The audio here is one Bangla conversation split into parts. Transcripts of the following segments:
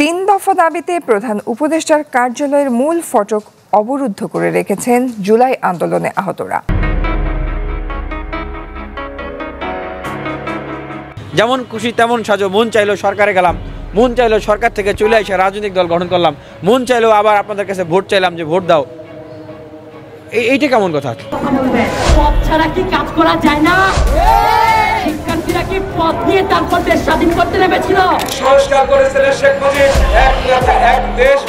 তিন দফা দাবিতে প্রধান উপদেষ্টার কার্যালয়ের মূল ফটক অবরুদ্ধ করে রেখেছেন জুলাই আন্দোলনে আহতরা। যেমন খুশি তেমন সাজো, মন চাইলো সরকারে গেলাম, মন চাইলো সরকার থেকে চলে এসে রাজনৈতিক দল গঠন করলাম, মন চাইলো আবার আপনাদের কাছে ভোট চাইলাম যে ভোট দাও। এইটা কেমন কথা? পথ ছাড়া কি কাজ করা যায় না? শিক্ষার্থীরা কি পথ দিয়ে তারপর দেশ স্বাধীন করতে নেমেছিল? সংস্কার করেছিলেন শেখ মুজিব, এক দেশ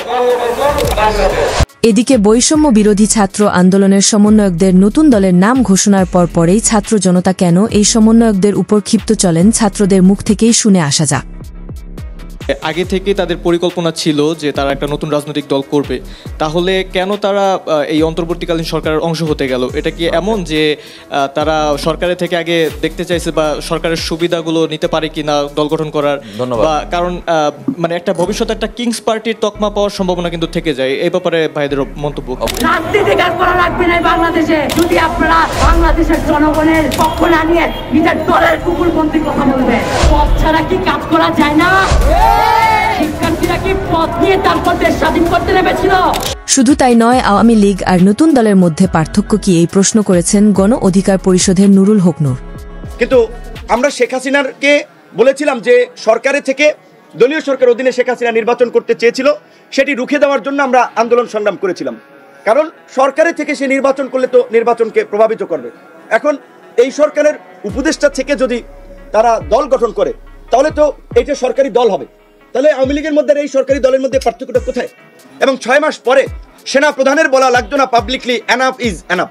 বাংলাদেশ। এদিকে বৈষম্য বিরোধী ছাত্র আন্দোলনের সমন্বয়কদের নতুন দলের নাম ঘোষণার পরেই ছাত্র জনতা কেন এই সমন্বয়কদের উপর ক্ষিপ্ত চলেন ছাত্রদের মুখ থেকেই শুনে আসা যাক। আগে থেকে তাদের পরিকল্পনা ছিল যে তারা একটা নতুন রাজনৈতিক দল করবে, তাহলে কেন তারা এই অন্তর্বর্তীকালীন সরকারের অংশ হতে গেল? এটা কি এমন যে তারা সরকারের থেকে আগে দেখতে চাইছে বা সরকারের সুবিধাগুলো নিতে পারে কিনা দল গঠন করার? বা কারণ মানে একটা ভবিষ্যতে একটা কিংস পার্টির তকমা পাওয়ার সম্ভাবনা কিন্তু থেকে যায়। এই ব্যাপারে ভাইদের মন্তব্য। রাজনীতি করা লাগবে না বাংলাদেশে, যদি আপনারা বাংলাদেশের জনগণের পক্ষ না নিয়ে নিজের দলের কুকুরপন্থী কথা বলবেন। পথ ছাড়া কি কাজ করা যায় না? শিক্ষার্থীরা কি পথ দিয়ে তারপর দেশ স্বাধীন করতে নেমেছিল? শুধু তাই নয়, আওয়ামী লীগ আর নতুন দলের মধ্যে পার্থক্য কি, এই প্রশ্ন করেছেন গণ অধিকার পরিষদের নুরুল হক নূর। কিন্তু আমরা শেখ হাসিনাকে বলেছিলাম যে সরকারের থেকে দলীয় সরকার অধীনে শেখ হাসিনা নির্বাচন করতে চেয়েছিল, সেটি রুখে দেওয়ার জন্য আমরা আন্দোলন সংগ্রাম করেছিলাম। কারণ সরকারের থেকে সে নির্বাচন করলে তো নির্বাচনকে প্রভাবিত করবে। এখন এই সরকারের উপদেষ্টা থেকে যদি তারা দল গঠন করে তাহলে তো এইটা সরকারি দল হবে। তাহলে আওয়ামী লীগের মধ্যে এই সরকারি দলের মধ্যে পার্থক্যটা কোথায়? এবং 6 মাস পরে সেনা প্রধানের বলা লাগতো না পাবলিকলি এনাফ ইজ এনাফ।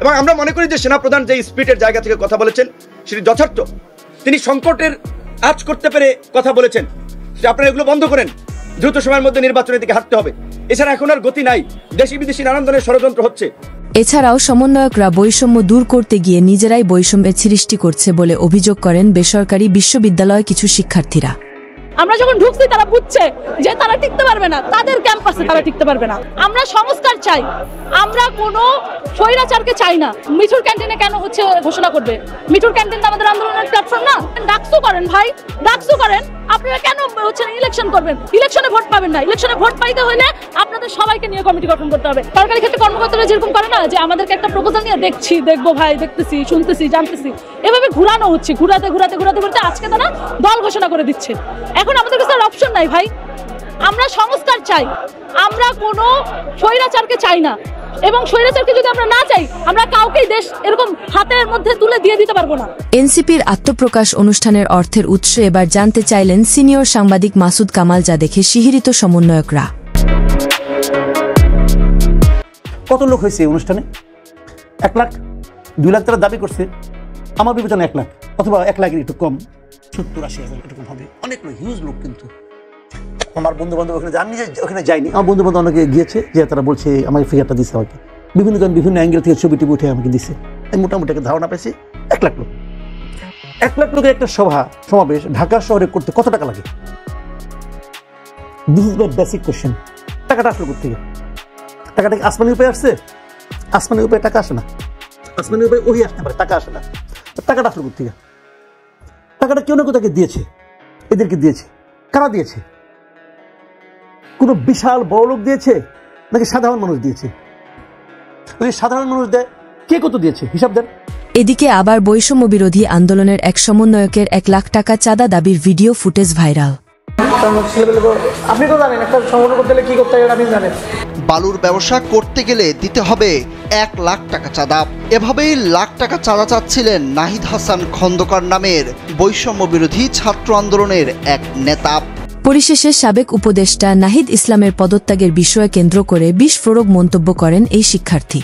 এবং আমরা মনে করি যে সেনা প্রধান যে স্পিরিটের জায়গা থেকে কথা বলেছেন সেটি যথার্থ। তিনি সংকটের আজ করতে পেরে কথা বলেছেন যে আপনারা এগুলো বন্ধ করেন, দ্রুত সময়ের মধ্যে নির্বাচনের দিকে হাঁটতে হবে। এছাড়া এখন আর গতি নাই, দেশি বিদেশি নানান ধরনের ষড়যন্ত্র হচ্ছে। এছাড়াও সমন্বয়করা বৈষম্য দূর করতে গিয়ে নিজেরাই বৈষম্যের সৃষ্টি করছে বলে অভিযোগ করেন বেসরকারি বিশ্ববিদ্যালয় কিছু শিক্ষার্থীরা। আমরা যখন ঢুকছি তারা বুঝছে যে তারা টিকতে পারবে না, তাদের ক্যাম্পাসে তারা টিকতে পারবে না। আমরা সংস্কার চাই, আমরা কোনো স্বৈরাচারকে চাই না। মিঠুর ক্যান্টিনে কেন হচ্ছে ঘোষণা করবে? মিঠুর ক্যান্টিন তো আমাদের আন্দোলনের প্ল্যাটফর্ম না। ডাকসু করেন ভাই, ডাকসু করেন। আপনারা কেন হচ্ছে ইলেকশন করবেন? ইলেকশনে ভোট পাবেন না। ইলেকশনে ভোট পাইতে হলে আপনাদের সবাইকে নিয়ে কমিটি গঠন করতে হবে। সরকারি ক্ষেত্রে কর্মকর্তারা যেরকম করে না যে আমাদেরকে একটা প্রপোজাল নিয়ে দেখবো ভাই, দেখতেছি, শুনতেছি, জানতেছি, এভাবে ঘুরানো হচ্ছে। ঘুরাতে আজকে তারা দল ঘোষণা করে দিচ্ছে। এখন আমাদের কাছে আর অপশন নাই ভাই। আমরা সংস্কার চাই, আমরা কোনো স্বৈরাচারকে চাই না। এবং স্বৈরাচারকে যদি আমরা না চাই, আমরা কাউকেই দেশ এরকম হাতের মধ্যে তুলে দিয়ে দিতে পারবো না। এনসিপির আত্মপ্রকাশ অনুষ্ঠানের অর্থের উৎস এবার জানতে চাইলেন সিনিয়র সাংবাদিক মাসুদ কামাল, যা দেখে শিহরিত সমন্বয়করা। কত লোক হয়েছে এই অনুষ্ঠানে? 1 লাখ, 2 লাখ তারা দাবি করছে। আমার বিবেচনা 1 লাখ অথবা 1 লাখের একটু কম, 70-80 হাজার এরকম হবে। অনেক লোক, হিউজ লোক। কিন্তু আমার বন্ধু বান্ধব ওখানে, আমি নিজে ওখানে যাইনি, আমার বন্ধু বান্ধব অনেকে গিয়েছে, যে তারা বলছে আমাকে ফিগারটা দিচ্ছে, আমাকে বিভিন্ন অ্যাঙ্গেল থেকে ছবি টবি উঠে আমাকে দিচ্ছে। আমি মোটামুটি একটা ধারণা পেয়েছি 1 লাখ লোক। 1 লাখ লোকের একটা সমাবেশ ঢাকা শহরে করতে কত টাকা লাগে? This is my basic question. টাকাটা আসলো কোথেকে? টাকাটা কি আসমানি উপায় আসছে? আসমানি উপায় টাকা আসে না। আসমানি উপায় ওই আসতে পারে, টাকা আসে না। টাকাটা আসলো কোথেকে? টাকাটা কেউ না কেউ তাকে দিয়েছে, এদেরকে দিয়েছে। কারা দিয়েছে? কোনো বিশাল বড় লোক দিয়েছে নাকি সাধারণ মানুষ দিয়েছে? যদি সাধারণ মানুষ দেয়, কে কত দিয়েছে হিসাব দেন। এদিকে আবার বৈষম্য বিরোধী আন্দোলনের এক সমন্বয়কের 1 লাখ টাকা চাঁদা দাবির ভিডিও ফুটেজ ভাইরাল। আপনি তো জানেন একটা সংগঠন করতে গেলে কি করতে হবে, আপনি জানেন। বালুর ব্যবসা করতে গেলে দিতে হবে 1 লাখ টাকা চাঁদা। এভাবেই লাখ টাকা চাঁদা চাচ্ছিলেন নাহিদ হাসান খন্দকার নামের বৈষম্য বিরোধী ছাত্র আন্দোলনের এক নেতা। পরিশেষে সাবেক উপদেষ্টা নাহিদ ইসলামের পদত্যাগের বিষয়ে কেন্দ্র করে বিস্ফোরক মন্তব্য করেন এই শিক্ষার্থী।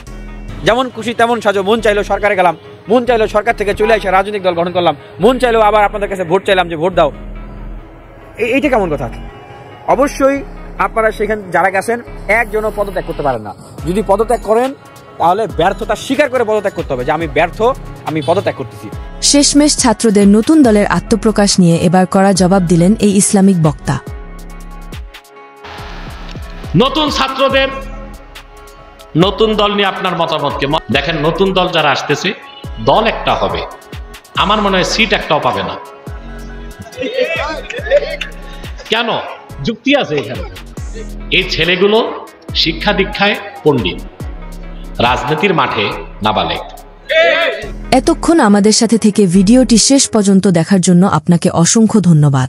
যেমন খুশি তেমন সাজো, মন চাইলো সরকারে গেলাম, মন চাইলো সরকার থেকে চলে এসে রাজনৈতিক দল গঠন করলাম, মন চাইলো আবার আপনাদের কাছে ভোট চাইলাম যে ভোট দাও। এইটা কেমন কথা? অবশ্যই আপনারা সেখানে যারা গেছেন একজনও পদত্যাগ করতে পারেন না। যদি পদত্যাগ করেন তাহলে ব্যর্থতা স্বীকার করে পদত্যাগ করতে হবে যে আমি ব্যর্থ, আমি পদত্যাগ করতেছি। শেষমেশ ছাত্রদের নতুন দলের আত্মপ্রকাশ নিয়ে এবার কড়া জবাব দিলেন এই ইসলামিক বক্তা। নতুন ছাত্রদের নতুন দল নিয়ে আপনার মতামতকে দেখেন। নতুন দল যারা আসতেছে, দল একটা হবে, আমার মনে হয় সিট একটাও পাবে না। কেন? যুক্তি আছে এখানে। এই ছেলেগুলো শিক্ষা দীক্ষায় পণ্ডিত, রাজনীতির মাঠে নাবালেগ। এতক্ষণ আমাদের সাথে থেকে ভিডিওটি শেষ পর্যন্ত দেখার জন্য আপনাকে অসংখ্য ধন্যবাদ।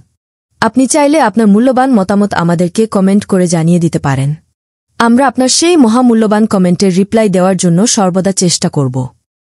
আপনি চাইলে আপনার মূল্যবান মতামত আমাদেরকে কমেন্ট করে জানিয়ে দিতে পারেন। আমরা আপনার সেই মহামূল্যবান কমেন্টের রিপ্লাই দেওয়ার জন্য সর্বদা চেষ্টা করব।